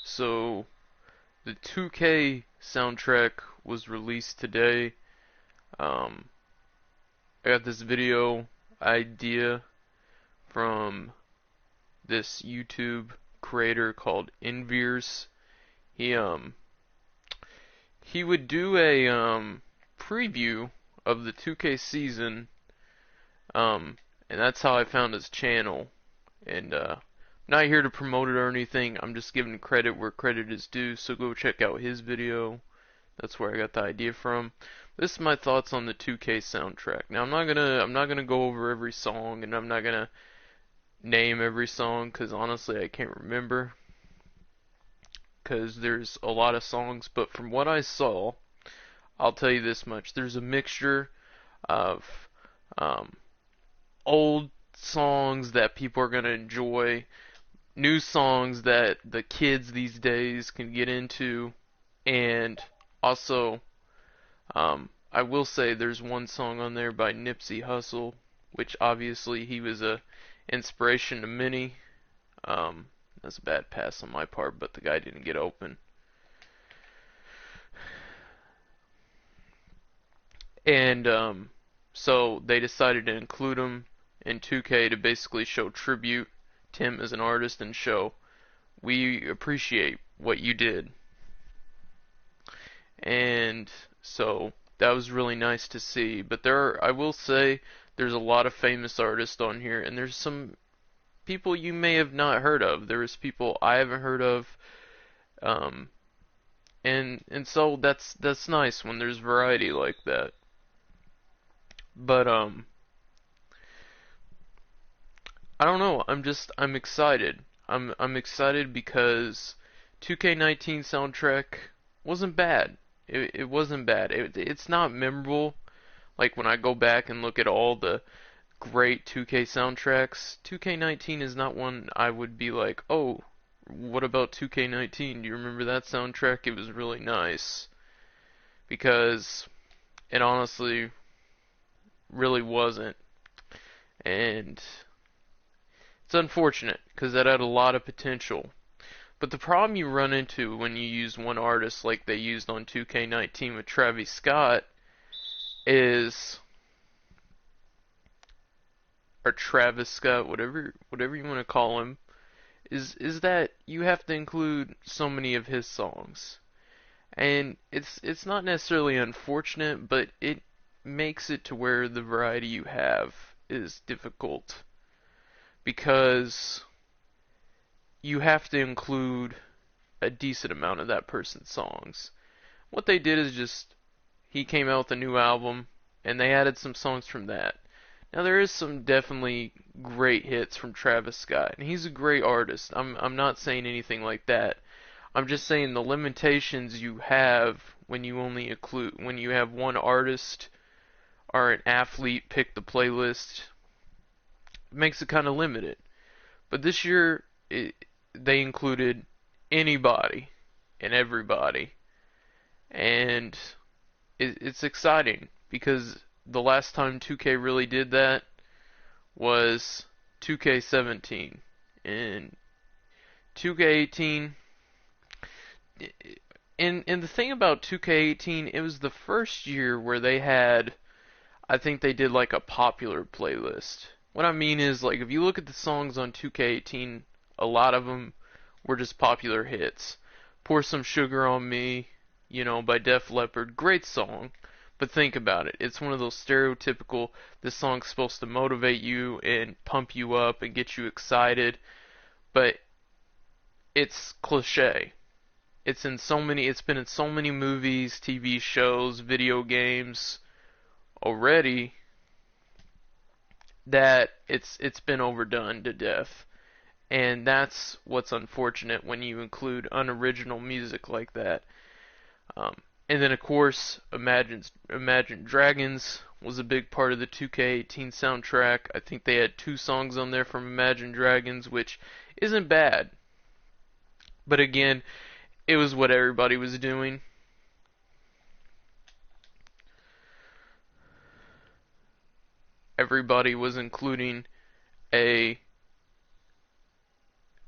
So, the 2K soundtrack was released today. Um, I got this video idea from this YouTube creator called Inveers. He um he would do a preview of the 2K season, and that's how I found his channel. And I'm not here to promote it or anything. I'm just giving credit where credit is due. So go check out his video. That's where I got the idea from. This is my thoughts on the 2K soundtrack. Now I'm not gonna go over every song, and I'm not gonna name every song because honestly I can't remember because there's a lot of songs. But from what I saw, I'll tell you this much: there's a mixture of um, old songs that people are gonna enjoy, new songs that the kids these days can get into, and also I will say there's one song on there by Nipsey Hussle, which obviously he was a inspiration to many. That's a bad pass on my part, but the guy didn't get open. And so they decided to include him in 2K to basically show tribute to him as an artist and show we appreciate what you did. And so that was really nice to see. But I will say, there's a lot of famous artists on here, and there's some people you may have not heard of. There's people I haven't heard of, um, and so that's nice when there's variety like that. But I don't know. I'm excited. I'm excited because 2K19 soundtrack wasn't bad. It wasn't bad. It's not memorable. Like when I go back and look at all the great 2K soundtracks, 2K19 is not one I would be like, oh, what about 2K19? Do you remember that soundtrack? It was really nice. Because it honestly really wasn't. And it's unfortunate because that had a lot of potential. But the problem you run into when you use one artist like they used on 2K19 with Travis Scott is, or Travis Scott, whatever you want to call him, is that you have to include so many of his songs. And it's not necessarily unfortunate, but it makes it to where the variety you have is difficult because you have to include a decent amount of that person's songs. What they did is just he came out with a new album and they added some songs from that. Now there is some definitely great hits from Travis Scott, and he's a great artist. I'm not saying anything like that. I'm just saying the limitations you have when you only include when you have one artist or an athlete pick the playlist makes it kind of limited. But this year they included anybody and everybody, and it's exciting because the last time 2K really did that was 2K17. And 2K18, and the thing about 2K18, it was the first year where they had, I think they did like a popular playlist. What I mean is, like, if you look at the songs on 2K18, a lot of them were just popular hits. Pour Some Sugar on Me, by Def Leppard, great song. But think about it. It's one of those stereotypical, this song's supposed to motivate you and pump you up and get you excited, but it's cliche. It's been in so many movies, TV shows, video games already that it's been overdone to death. And that's what's unfortunate when you include unoriginal music like that. Um, and then of course, Imagine Dragons was a big part of the 2K18 soundtrack. I think they had 2 songs on there from Imagine Dragons, which isn't bad. But again, it was what everybody was doing. Everybody was including a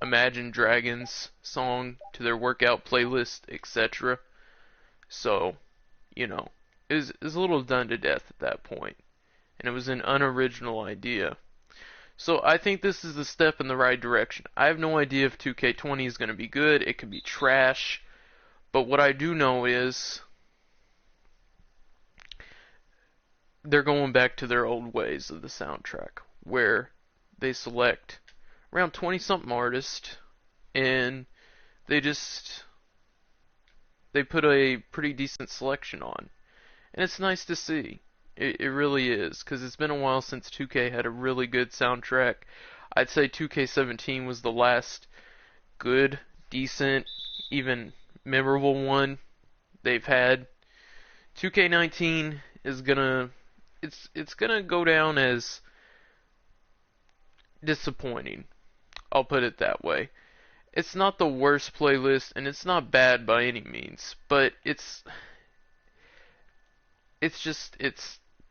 Imagine Dragons song to their workout playlist, etc. So, you know, it was a little done to death at that point, and it was an unoriginal idea. So I think this is a step in the right direction. I have no idea if 2K20 is going to be good. It could be trash. But what I do know is they're going back to their old ways of the soundtrack, where they select around 20-something artists, and they put a pretty decent selection on. And it's nice to see. It really is, because it's been a while since 2K had a really good soundtrack. I'd say 2K17 was the last good, decent, even memorable one they've had. 2K19 is it's gonna go down as disappointing. I'll put it that way. It's not the worst playlist, and it's not bad by any means, but it's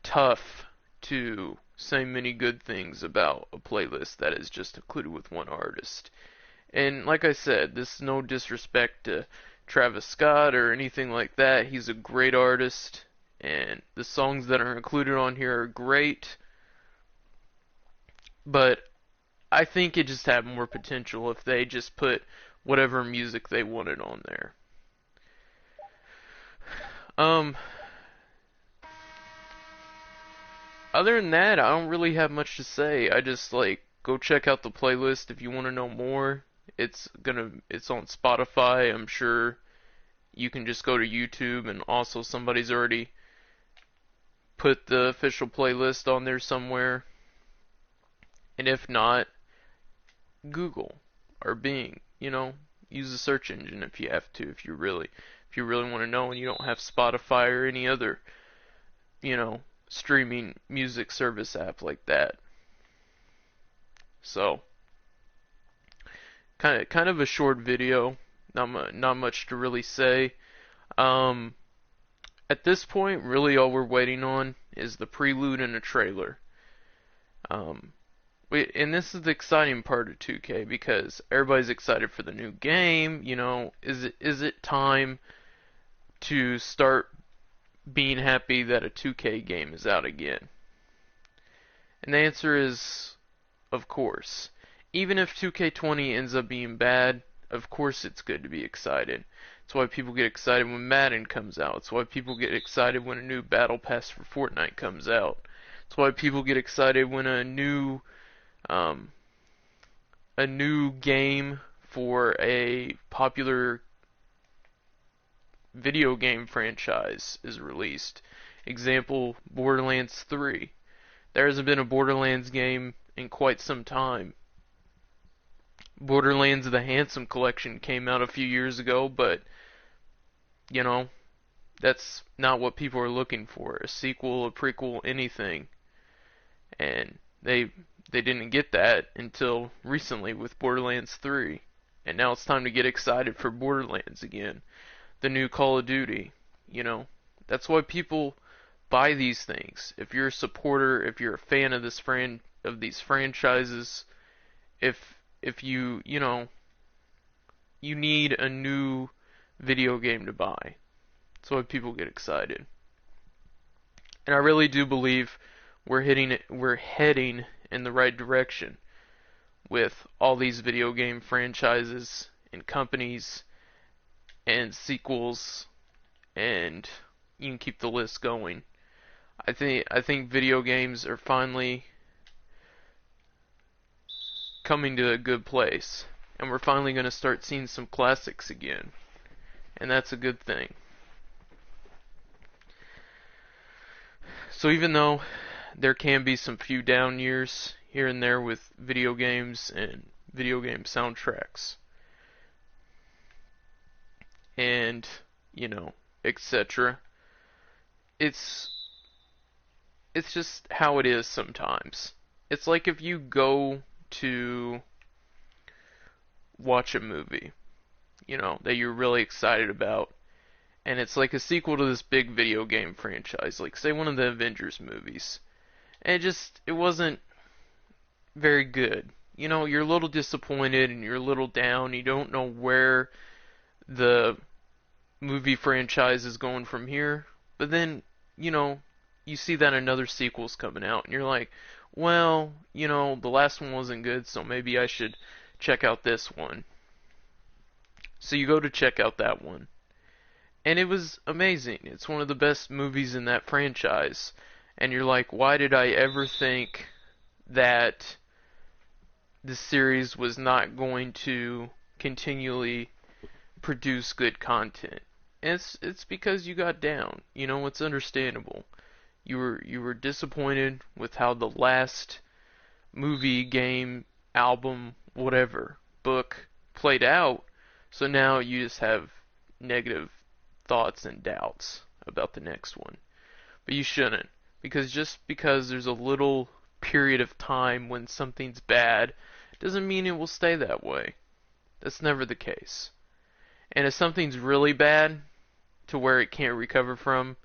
tough to say many good things about a playlist that is just included with one artist. And like I said, this is no disrespect to Travis Scott or anything like that. He's a great artist, and the songs that are included on here are great. But I think it just had more potential if they just put whatever music they wanted on there. Other than that, I don't really have much to say. I just go check out the playlist if you want to know more. It's on Spotify. I'm sure you can just go to YouTube, and also somebody's already put the official playlist on there somewhere. And if not, Google or Bing, use a search engine if you have to, if you really want to know and you don't have Spotify or any other, streaming music service app like that. So, kind of a short video, not much to really say. At this point, really all we're waiting on is the prelude and a trailer. And this is the exciting part of 2K, because everybody's excited for the new game. Is it time to start being happy that a 2K game is out again? And the answer is, of course. Even if 2K20 ends up being bad, of course it's good to be excited. It's why people get excited when Madden comes out. It's why people get excited when a new Battle Pass for Fortnite comes out. It's why people get excited when a new game for a popular video game franchise is released. Example, Borderlands 3. There hasn't been a Borderlands game in quite some time. Borderlands The Handsome Collection came out a few years ago, but that's not what people are looking for. A sequel, a prequel, anything. And they didn't get that until recently with Borderlands 3. And now it's time to get excited for Borderlands again. The new Call of Duty. That's why people buy these things. If you're a supporter, if you're a fan of these franchises, if you you need a new video game to buy. That's why people get excited. And I really do believe we're heading in the right direction with all these video game franchises and companies and sequels, and you can keep the list going. I think video games are finally coming to a good place, and we're finally going to start seeing some classics again, and that's a good thing. So even though there can be some few down years here and there with video games and video game soundtracks, and etc., it's just how it is sometimes. It's like if you go to watch a movie, that you're really excited about, and it's like a sequel to this big video game franchise, like say one of the Avengers movies, and it wasn't very good. you're a little disappointed and you're a little down. You don't know where the movie franchise is going from here. But then, you see that another sequel's coming out and you're like, well, the last one wasn't good, so maybe I should check out this one. So you go to check out that one. And it was amazing. It's one of the best movies in that franchise. And you're like, why did I ever think that this series was not going to continually produce good content? And it's because you got down. It's understandable. You were disappointed with how the last movie, game, album, whatever, book played out. So now you just have negative thoughts and doubts about the next one. But you shouldn't, because just because there's a little period of time when something's bad doesn't mean it will stay that way. That's never the case. And if something's really bad to where it can't recover from,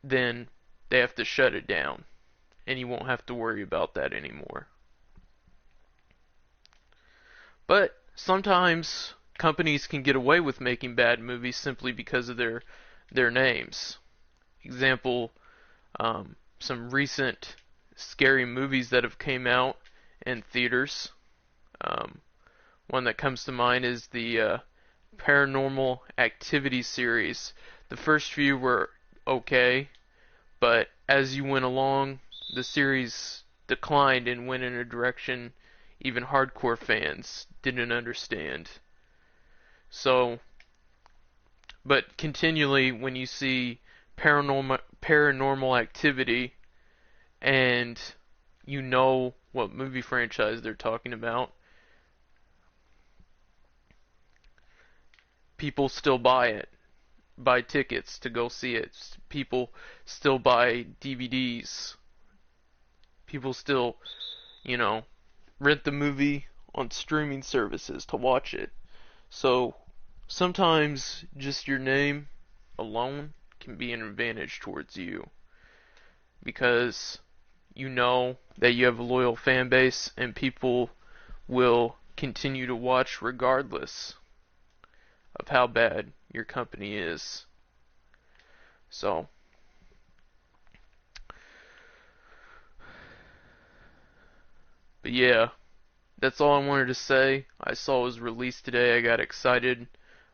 then they have to shut it down, and you won't have to worry about that anymore. But sometimes companies can get away with making bad movies simply because of their names. Example, some recent scary movies that have came out in theaters. One that comes to mind is the Paranormal Activity series. The first few were okay, but as you went along, the series declined and went in a direction even hardcore fans didn't understand. So, but continually when you see paranormal activity and you know what movie franchise they're talking about, people still buy tickets to go see it. People still buy DVDs. People still, rent the movie on streaming services to watch it. So sometimes just your name alone can be an advantage towards you, because you know that you have a loyal fan base and people will continue to watch regardless of how bad your company is. So but yeah, that's all I wanted to say. I saw it was released today. I got excited.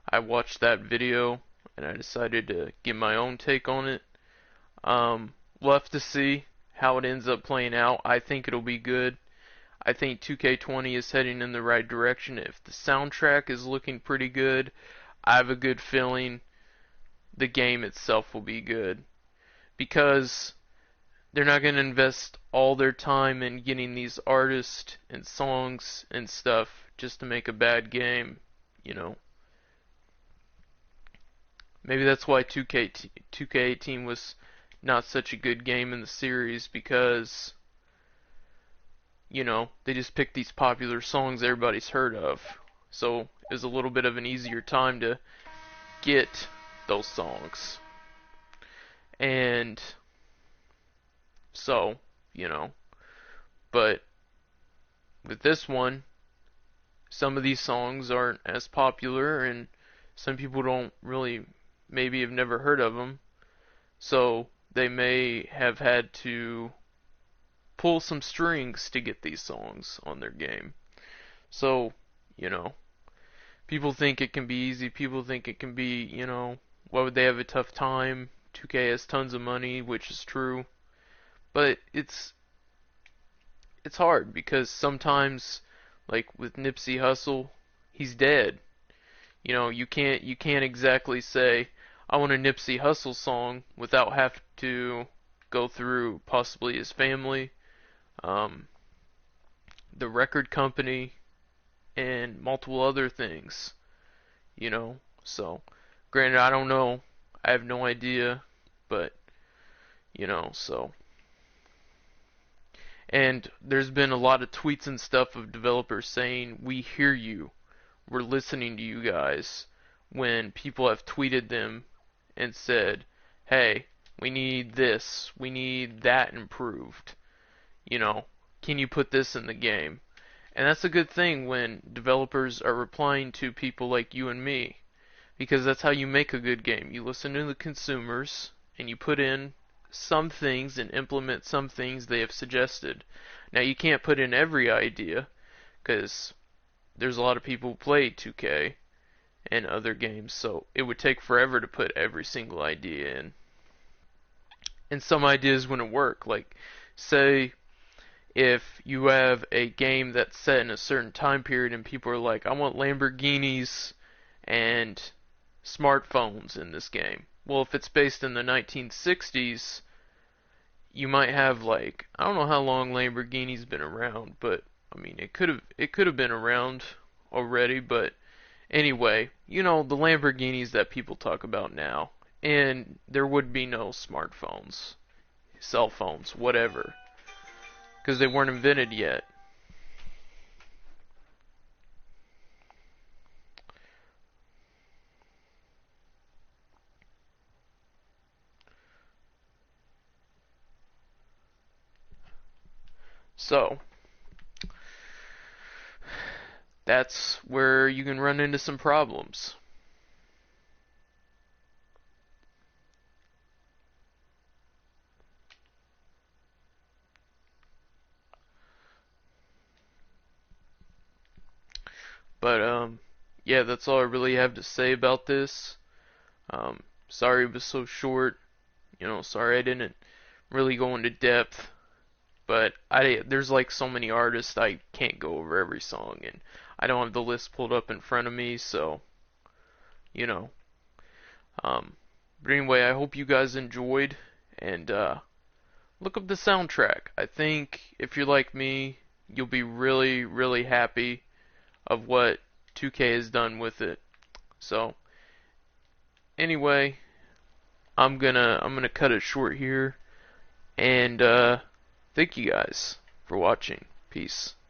I watched that video and I decided to give my own take on it. We'll have to see how it ends up playing out. I think it'll be good. I think 2K20 is heading in the right direction. If the soundtrack is looking pretty good, I have a good feeling the game itself will be good. Because they're not going to invest all their time in getting these artists and songs and stuff just to make a bad game, Maybe that's why 2K18 was not such a good game in the series, because, they just picked these popular songs everybody's heard of. So it was a little bit of an easier time to get those songs. And so, but with this one, some of these songs aren't as popular and some people don't really, maybe have never heard of them. So they may have had to pull some strings to get these songs on their game. So, people think it can be easy. People think it can be, why would they have a tough time? 2K has tons of money, which is true. But it's hard because sometimes, like with Nipsey Hussle, he's dead. You can't exactly say I want a Nipsey Hussle song without having to go through possibly his family, the record company, and multiple other things. So granted, I don't know. I have no idea, but so. And there's been a lot of tweets and stuff of developers saying, we hear you, we're listening to you guys, when people have tweeted them and said, hey, we need this, we need that improved. can you put this in the game? And that's a good thing when developers are replying to people like you and me, because that's how you make a good game. You listen to the consumers and you put in some things and implement some things they have suggested. Now you can't put in every idea because there's a lot of people who play 2K and other games, so it would take forever to put every single idea in. And some ideas wouldn't work. Like, say if you have a game that's set in a certain time period and people are like, I want Lamborghinis and smartphones in this game. Well, if it's based in the 1960s, you might have like, I don't know how long Lamborghini's been around, but I mean it could have been around already, but anyway, you know, the Lamborghinis that people talk about now, and there would be no smartphones, cell phones, whatever, because they weren't invented yet. So, that's where you can run into some problems. But yeah, that's all I really have to say about this. Sorry it was so short. You know, sorry I didn't really go into depth. But there's like so many artists I can't go over every song, and I don't have the list pulled up in front of me, so you know. Um, but anyway, I hope you guys enjoyed, and look up the soundtrack. I think if you're like me, you'll be really, really happy of what 2K has done with it. So anyway, I'm gonna cut it short here, and thank you guys for watching. Peace.